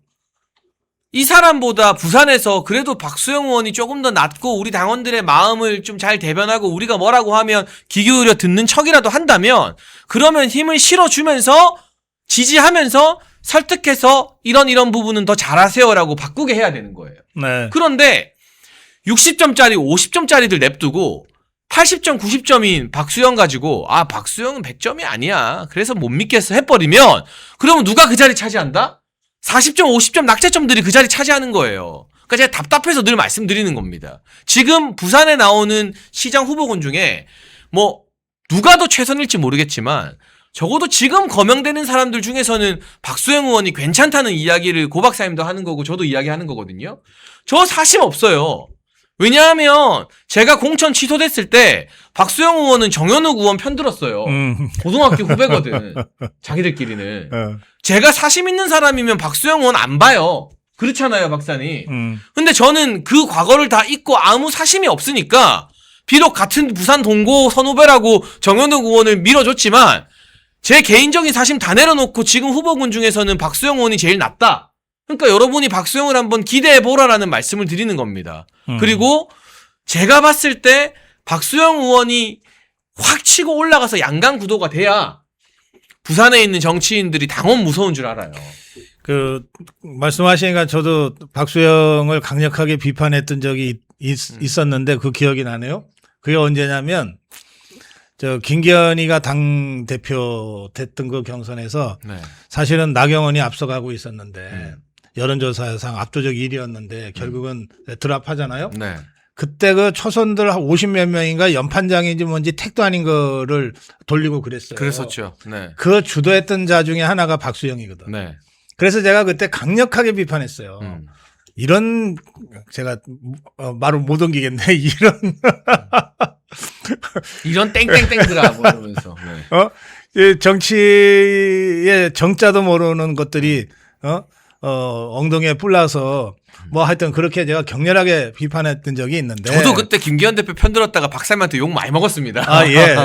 이 사람보다 부산에서 그래도 박수영 의원이 조금 더 낫고 우리 당원들의 마음을 좀 잘 대변하고 우리가 뭐라고 하면 귀 기울여 듣는 척이라도 한다면 그러면 힘을 실어주면서 지지하면서 설득해서 이런 부분은 더 잘하세요라고 바꾸게 해야 되는 거예요. 네. 그런데 60점짜리 50점짜리들 냅두고 80점 90점인 박수영 가지고 박수영은 100점이 아니야 그래서 못 믿겠어 해버리면 그러면 누가 그 자리 차지한다? 40점 50점 낙제점들이 그 자리 차지하는 거예요. 그러니까 제가 답답해서 늘 말씀드리는 겁니다. 지금 부산에 나오는 시장 후보군 중에 뭐 누가 더 최선일지 모르겠지만 적어도 지금 거명되는 사람들 중에서는 박수영 의원이 괜찮다는 이야기를 고 박사님도 하는 거고 저도 이야기하는 거거든요. 저 사심 없어요. 왜냐하면 제가 공천 취소됐을 때 박수영 의원은 정현욱 의원 편들었어요. 고등학교 후배거든. 자기들끼리는. 제가 사심 있는 사람이면 박수영 의원 안 봐요. 그렇잖아요, 박사님. 근데 저는 그 과거를 다 잊고 아무 사심이 없으니까 비록 같은 부산 동고 선후배라고 정현욱 의원을 밀어줬지만 제 개인적인 사심 다 내려놓고 지금 후보군 중에서는 박수영 의원이 제일 낫다. 그러니까 여러분이 박수영을 한번 기대해보라라는 말씀을 드리는 겁니다. 그리고 제가 봤을 때 박수영 의원이 확 치고 올라가서 양강 구도가 돼야 부산에 있는 정치인들이 당원 무서운 줄 알아요. 그 말씀하시니까 저도 박수영을 강력하게 비판했던 적이 있었는데 그 기억이 나네요. 그게 언제냐면 저 김기현이가 당 대표 됐던 그 경선에서 네. 사실은 나경원이 앞서가고 있었는데 여론조사상 압도적 1위였는데 결국은 드랍하잖아요. 네. 그때 그 초선들 한 50몇 명인가 연판장인지 뭔지 택도 아닌 거를 돌리고 그랬어요. 그랬었죠. 네. 그 주도했던 자 중에 하나가 박수영이거든. 네. 그래서 제가 그때 강력하게 비판했어요. 이런 제가 말을 못 옮기겠네. 이런 땡땡땡들아 뭐 이러면서. 네. 이 정치의 정자도 모르는 것들이 엉덩이에 뿔나서 뭐 하여튼 그렇게 제가 격렬하게 비판했던 적이 있는데. 저도 그때 김기현 대표 편들었다가 박사님한테 욕 많이 먹었습니다. 아, 예. 예.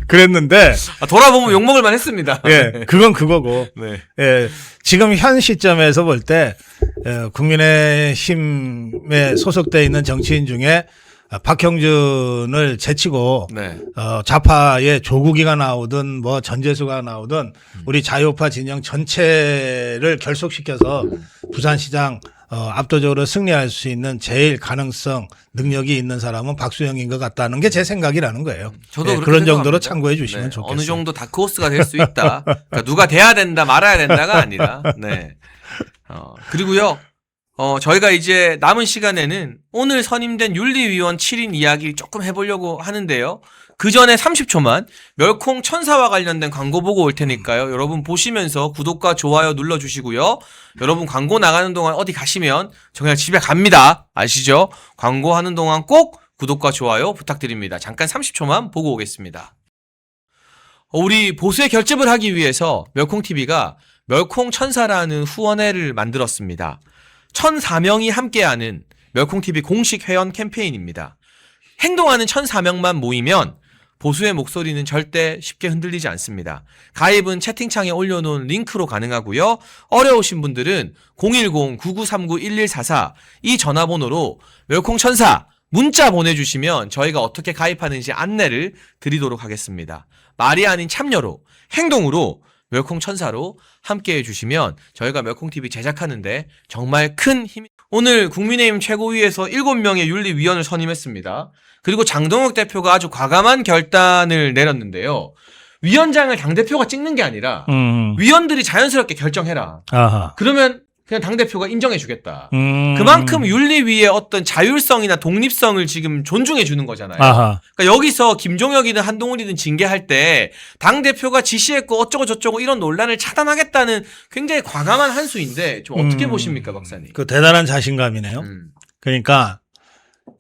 그랬는데. 돌아보면 욕 먹을 만 했습니다. 예. 그건 그거고. 네. 예. 지금 현 시점에서 볼 때, 국민의힘에 소속돼 있는 정치인 중에 박형준을 제치고 네. 좌파의 조국이가 나오든 뭐 전재수가 나오든 우리 자유파 진영 전체를 결속시켜서 부산시장 압도적으로 승리할 수 있는 제일 가능성 능력이 있는 사람은 박수영인 것 같다는 게 제 생각이라는 거예요. 저도 예, 그렇게 그런 정도로 생각합니다. 참고해 주시면 네. 좋겠어요. 어느 정도 다크호스가 될 수 있다. 그러니까 누가 돼야 된다 말아야 된다가 아니라. 네. 그리고요. 저희가 이제 남은 시간에는 오늘 선임된 윤리위원 7인 이야기 조금 해보려고 하는데요. 그 전에 30초만 멸콩 천사와 관련된 광고 보고 올 테니까요. 여러분 보시면서 구독과 좋아요 눌러주시고요. 여러분 광고 나가는 동안 어디 가시면 저 그냥 집에 갑니다. 아시죠? 광고 하는 동안 꼭 구독과 좋아요 부탁드립니다. 잠깐 30초만 보고 오겠습니다. 우리 보수의 결집을 하기 위해서 멸콩TV가 멸콩천사라는 후원회를 만들었습니다. 1,004명이 함께하는 멸콩TV 공식 회원 캠페인입니다. 행동하는 1,004명만 모이면 보수의 목소리는 절대 쉽게 흔들리지 않습니다. 가입은 채팅창에 올려놓은 링크로 가능하고요. 어려우신 분들은 010-9939-1144 이 전화번호로 멸콩천사 문자 보내주시면 저희가 어떻게 가입하는지 안내를 드리도록 하겠습니다. 말이 아닌 참여로, 행동으로 멸콩천사로 함께해 주시면 저희가 멸콩TV 제작하는데 정말 큰 힘이. 오늘 국민의힘 최고위에서 7명의 윤리위원을 선임했습니다. 그리고 장동혁 대표가 아주 과감한 결단을 내렸는데요. 위원장을 당대표가 찍는 게 아니라 위원들이 자연스럽게 결정해라. 아하. 그러면 그냥 당대표가 인정해 주겠다. 그만큼 윤리위의 어떤 자율성이나 독립성을 지금 존중해 주는 거잖아요. 아하. 그러니까 여기서 김종혁이든 한동훈이든 징계할 때 당대표가 지시했고 어쩌고 저쩌고 이런 논란을 차단하겠다는 굉장히 과감한 한 수인데 좀 어떻게 보십니까, 박사님? 그 대단한 자신감이네요. 그러니까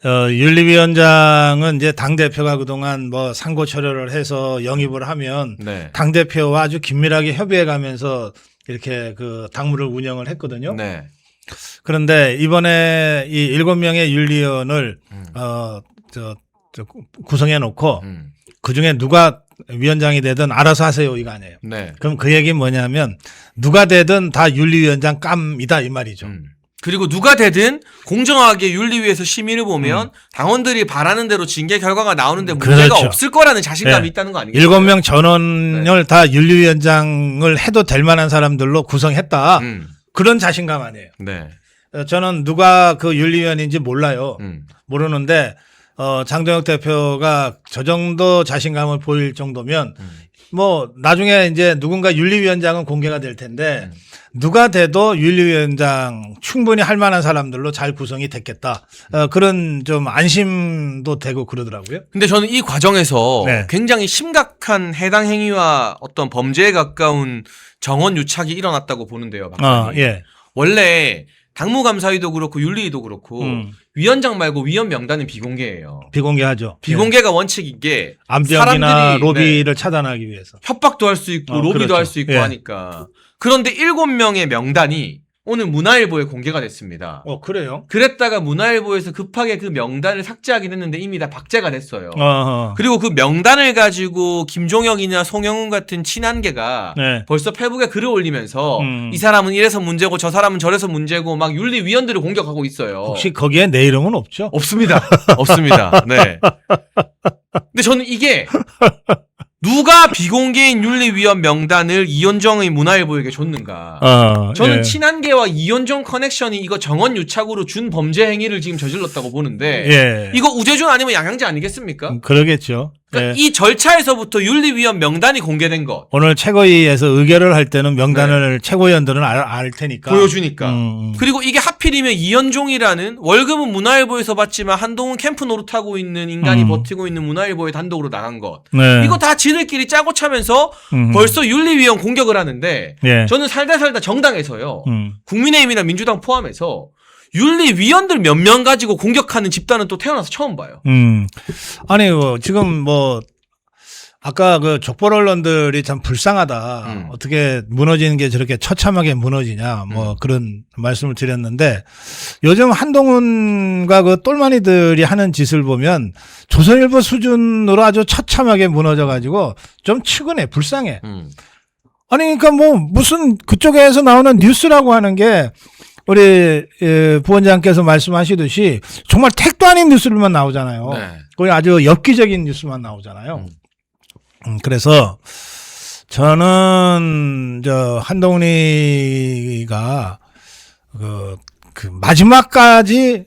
윤리위원장은 이제 당대표가 그동안 뭐 상고 처리를 해서 영입을 하면 네. 당대표와 아주 긴밀하게 협의해 가면서 이렇게 그 당무를 운영을 했거든요. 네. 그런데 이번에 이 7명의 윤리위원을 구성해 놓고 그 중에 누가 위원장이 되든 알아서 하세요 이거 아니에요. 네. 그럼 그 얘기는 뭐냐면 누가 되든 다 윤리위원장 깜이다 이 말이죠. 그리고 누가 되든 공정하게 윤리위에서 심의를 보면 당원들이 바라는 대로 징계 결과가 나오는데 문제가 그렇죠. 없을 거라는 자신감이 네. 있다는 거 아니겠어요? 7명 전원을 네. 다 윤리위원장을 해도 될 만한 사람들로 구성했다. 그런 자신감 아니에요. 네. 저는 누가 그 윤리위원인지 몰라요. 모르는데 장동혁 대표가 저 정도 자신감을 보일 정도면 뭐 나중에 이제 누군가 윤리위원장은 공개가 될 텐데 누가 돼도 윤리위원장 충분히 할 만한 사람들로 잘 구성이 됐겠다. 그런 좀 안심도 되고 그러더라고요. 근데 저는 이 과정에서 네. 굉장히 심각한 해당 행위와 어떤 범죄에 가까운 정원 유착이 일어났다고 보는데요, 박사님. 예. 원래 당무감사위도 그렇고 윤리위도 그렇고 위원장 말고 위원 명단은 비공개예요. 비공개하죠. 비공개가 원칙인 게 암병이나 사람들이 로비를 차단하기 위해서. 협박도 할 수 있고 로비도 그렇죠. 할 수 있고 예. 하니까. 그런데 7명의 명단이 오늘 문화일보에 공개가 됐습니다. 그래요? 그랬다가 문화일보에서 급하게 그 명단을 삭제하긴 했는데 이미 다 박제가 됐어요. 어허. 그리고 그 명단을 가지고 김종혁이나 송영훈 같은 친한계가 네. 벌써 페북에 글을 올리면서 이 사람은 이래서 문제고 저 사람은 저래서 문제고 막 윤리위원들을 공격하고 있어요. 혹시 거기에 내 이름은 없죠? 없습니다. 없습니다. 네. 근데 저는 이게 누가 비공개인 윤리위원 명단을 이현정의 문화일보에게 줬는가? 저는 예. 친한계와 이현정 커넥션이 이거 정원 유착으로 준 범죄 행위를 지금 저질렀다고 보는데 예. 이거 우재준 아니면 양양재 아니겠습니까? 그러겠죠. 그러니까 예. 이 절차에서부터 윤리위원 명단이 공개된 것 오늘 최고위에서 의결을 할 때는 명단을 최고위원들은 알 테니까 보여주니까. 그리고 이게 하필이면 이현종이라는 월급은 문화일보에서 받지만 한동훈 캠프 노릇하고 있는 인간이 버티고 있는 문화일보에 단독으로 나간 것. 네. 이거 다 지들끼리 짜고 차면서 벌써 윤리위원 공격을 하는데 예. 저는 살다 정당에서요. 국민의힘이나 민주당 포함해서 윤리위원들 몇 명 가지고 공격하는 집단은 또 태어나서 처음 봐요. 아니, 지금 아까 그 족벌 언론들이 참 불쌍하다. 어떻게 무너지는 게 저렇게 처참하게 무너지냐. 그런 말씀을 드렸는데 요즘 한동훈과 그 똘마니들이 하는 짓을 보면 조선일보 수준으로 아주 처참하게 무너져 가지고 좀 측은해, 불쌍해. 아니, 그러니까 무슨 그쪽에서 나오는 뉴스라고 하는 게 우리 부원장께서 말씀하시듯이 정말 택도 아닌 뉴스들만 나오잖아요. 네. 거의 아주 엽기적인 뉴스만 나오잖아요. 그래서 저는 한동훈이가 그 마지막까지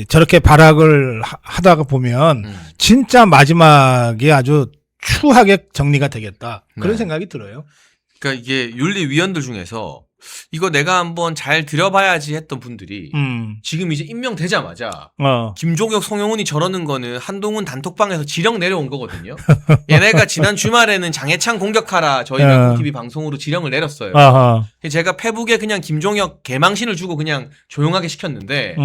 저렇게 발악을 하다가 보면 진짜 마지막이 아주 추하게 정리가 되겠다. 그런 네. 생각이 들어요. 그러니까 이게 윤리위원들 중에서 이거 내가 한번 잘 들여봐야지 했던 분들이 지금 이제 임명되자마자 김종혁, 송영훈이 저러는 거는 한동훈 단톡방에서 지령 내려온 거거든요. 얘네가 지난 주말에는 장해찬 공격하라 저희가 TV 방송으로 지령을 내렸어요. 아하. 제가 페북에 그냥 김종혁 개망신을 주고 그냥 조용하게 시켰는데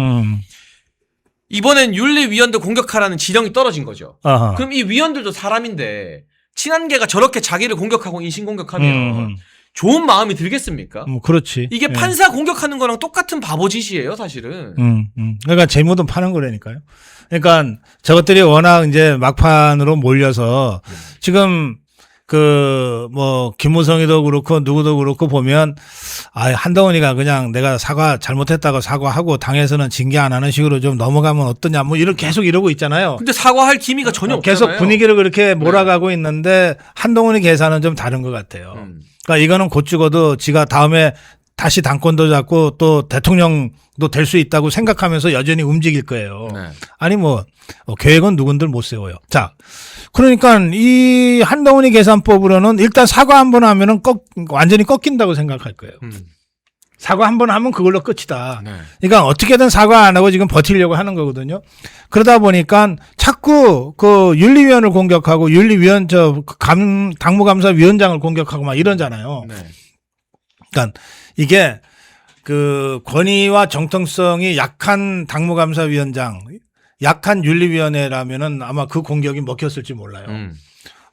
이번엔 윤리위원들 공격하라는 지령이 떨어진 거죠. 아하. 그럼 이 위원들도 사람인데 친한계가 저렇게 자기를 공격하고 인신공격하면 좋은 마음이 들겠습니까? 그렇지. 이게 예. 판사 공격하는 거랑 똑같은 바보짓이에요, 사실은. 그러니까 재무도 파는 거라니까요. 그러니까 저것들이 워낙 이제 막판으로 몰려서 지금 김무성이도 그렇고 누구도 그렇고 보면 한동훈이가 그냥 내가 잘못했다고 사과하고 당에서는 징계 안 하는 식으로 좀 넘어가면 어떠냐 계속 이러고 있잖아요. 근데 사과할 기미가 전혀 없잖아요. 계속 분위기를 그렇게 몰아가고 있는데 한동훈이 계산은 좀 다른 것 같아요. 그러니까 이거는 곧 죽어도 지가 다음에 다시 당권도 잡고 또 대통령도 될 수 있다고 생각하면서 여전히 움직일 거예요. 네. 아니 계획은 누군들 못 세워요. 자, 그러니까 이 한동훈이 계산법으로는 일단 사과 한 번 하면은 완전히 꺾인다고 생각할 거예요. 사과 한 번 하면 그걸로 끝이다. 네. 그러니까 어떻게든 사과 안 하고 지금 버티려고 하는 거거든요. 그러다 보니까 자꾸 그 윤리위원을 공격하고 윤리위원 당무감사위원장을 공격하고 막 이러잖아요. 네. 그러니까 이게 그 권위와 정통성이 약한 당무감사위원장, 약한 윤리위원회라면은 아마 그 공격이 먹혔을지 몰라요.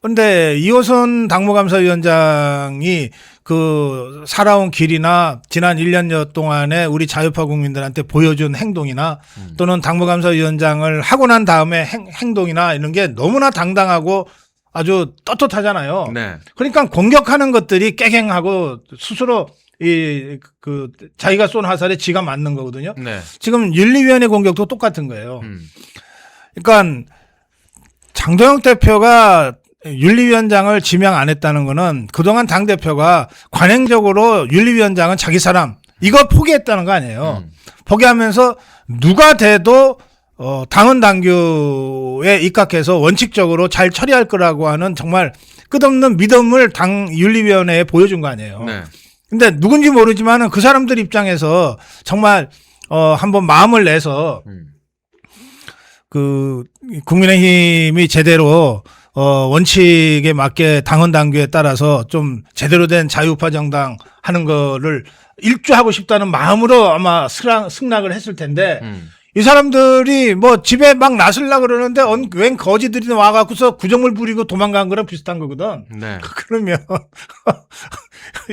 그런데 이호선 당무감사위원장이 그 살아온 길이나 지난 1년여 동안에 우리 자유파 국민들한테 보여준 행동이나 또는 당무감사위원장을 하고 난 다음에 행동이나 이런 게 너무나 당당하고 아주 떳떳하잖아요. 네. 그러니까 공격하는 것들이 깨갱하고 스스로 자기가 쏜 화살에 지가 맞는 거거든요. 네. 지금 윤리위원회 공격도 똑같은 거예요. 그러니까 장동혁 대표가 윤리위원장을 지명 안 했다는 거는 그동안 당대표가 관행적으로 윤리위원장은 자기 사람 이거 포기했다는 거 아니에요. 포기하면서 누가 돼도 당헌 당규에 입각해서 원칙적으로 잘 처리할 거라고 하는 정말 끝없는 믿음을 당 윤리위원회에 보여준 거 아니에요. 네. 근데 누군지 모르지만은 그 사람들 입장에서 정말 한번 마음을 내서 그 국민의힘이 제대로 원칙에 맞게 당헌 당규에 따라서 좀 제대로 된 자유파 정당 하는 거를 일주하고 싶다는 마음으로 아마 승낙을 했을 텐데 이 사람들이 집에 막 나서려고 그러는데 웬 거지들이 와갖고서 구정을 부리고 도망간 거랑 비슷한 거거든. 네. 그러면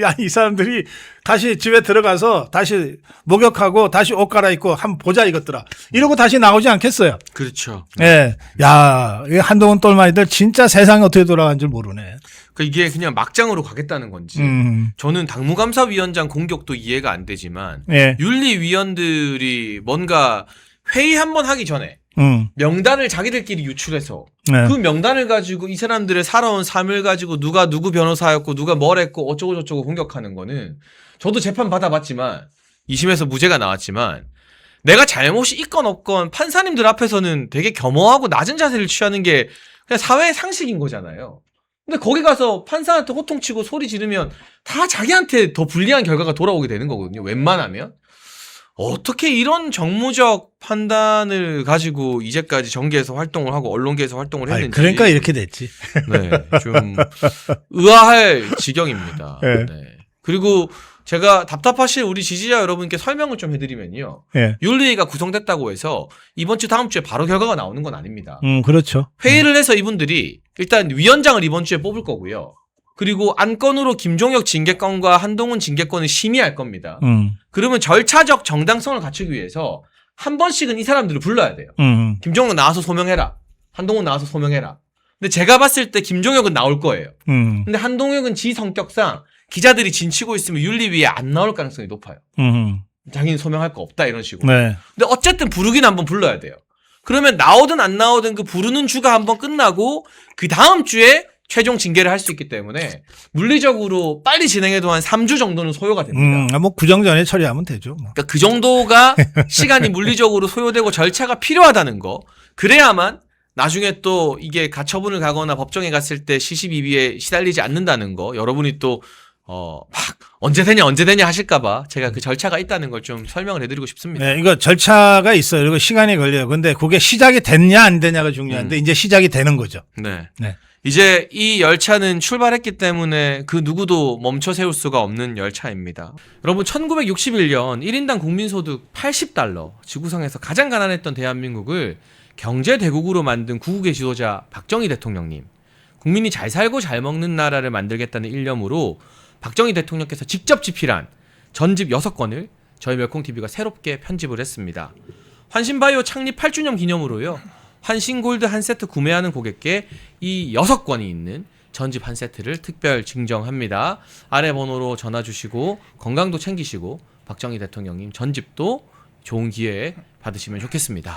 야, 이 사람들이 다시 집에 들어가서 다시 목욕하고 다시 옷 갈아입고 한번 보자 이것들아. 이러고 다시 나오지 않겠어요. 그렇죠. 예. 야, 이 한동훈 똘마니들 진짜 세상이 어떻게 돌아가는 줄 모르네. 그 이게 그냥 막장으로 가겠다는 건지. 저는 당무감사위원장 공격도 이해가 안 되지만 예. 윤리위원들이 뭔가 회의 한번 하기 전에 명단을 자기들끼리 유출해서 네. 그 명단을 가지고 이 사람들의 살아온 삶을 가지고 누가 누구 변호사였고 누가 뭘 했고 어쩌고 저쩌고 공격하는 거는 저도 재판 받아봤지만 2심에서 무죄가 나왔지만 내가 잘못이 있건 없건 판사님들 앞에서는 되게 겸허하고 낮은 자세를 취하는 게 그냥 사회의 상식인 거잖아요. 근데 거기 가서 판사한테 호통치고 소리 지르면 다 자기한테 더 불리한 결과가 돌아오게 되는 거거든요. 웬만하면. 어떻게 이런 정무적 판단을 가지고 이제까지 정계에서 활동을 하고 언론계에서 활동을 했는지. 그러니까 이렇게 됐지. 네, 좀 의아할 지경입니다. 네. 네. 그리고 제가 답답하실 우리 지지자 여러분께 설명을 좀 해드리면요. 예. 윤리위가 구성됐다고 해서 이번 주 다음 주에 바로 결과가 나오는 건 아닙니다. 그렇죠. 회의를 해서 이분들이 일단 위원장을 이번 주에 뽑을 거고요. 그리고 안건으로 김종혁 징계권과 한동훈 징계권을 심의할 겁니다. 그러면 절차적 정당성을 갖추기 위해서 한 번씩은 이 사람들을 불러야 돼요. 김종혁 나와서 소명해라. 한동훈 나와서 소명해라. 근데 제가 봤을 때 김종혁은 나올 거예요. 근데 한동혁은 지 성격상 기자들이 진치고 있으면 윤리위에 안 나올 가능성이 높아요. 자기는 소명할 거 없다 이런 식으로. 네. 근데 어쨌든 부르긴 한번 불러야 돼요. 그러면 나오든 안 나오든 그 부르는 주가 한번 끝나고 그 다음 주에 최종 징계를 할 수 있기 때문에 물리적으로 빨리 진행해도 한 3주 정도는 소요가 됩니다. 뭐 구정 전에 처리하면 되죠. 뭐. 그러니까 그 정도가 시간이 물리적으로 소요되고 절차가 필요하다는 거. 그래야만 나중에 또 이게 가처분을 가거나 법정에 갔을 때 시시비비에 시달리지 않는다는 거. 여러분이 또 막 언제 되냐 하실까봐 제가 그 절차가 있다는 걸 좀 설명을 해드리고 싶습니다. 네, 이거 절차가 있어요. 그리고 시간이 걸려요. 근데 그게 시작이 됐냐 안 되냐가 중요한데 이제 시작이 되는 거죠. 네. 네. 이제 이 열차는 출발했기 때문에 그 누구도 멈춰 세울 수가 없는 열차입니다. 여러분 1961년 1인당 국민소득 80달러, 지구상에서 가장 가난했던 대한민국을 경제대국으로 만든 구국의 지도자 박정희 대통령님. 국민이 잘 살고 잘 먹는 나라를 만들겠다는 일념으로 박정희 대통령께서 직접 집필한 전집 6권을 저희 멸콩TV가 새롭게 편집을 했습니다. 환신바이오 창립 8주년 기념으로요. 환신골드 한 세트 구매하는 고객께 이 6권이 있는 전집 한 세트를 특별 증정합니다. 아래 번호로 전화 주시고 건강도 챙기시고 박정희 대통령님 전집도 좋은 기회에 받으시면 좋겠습니다.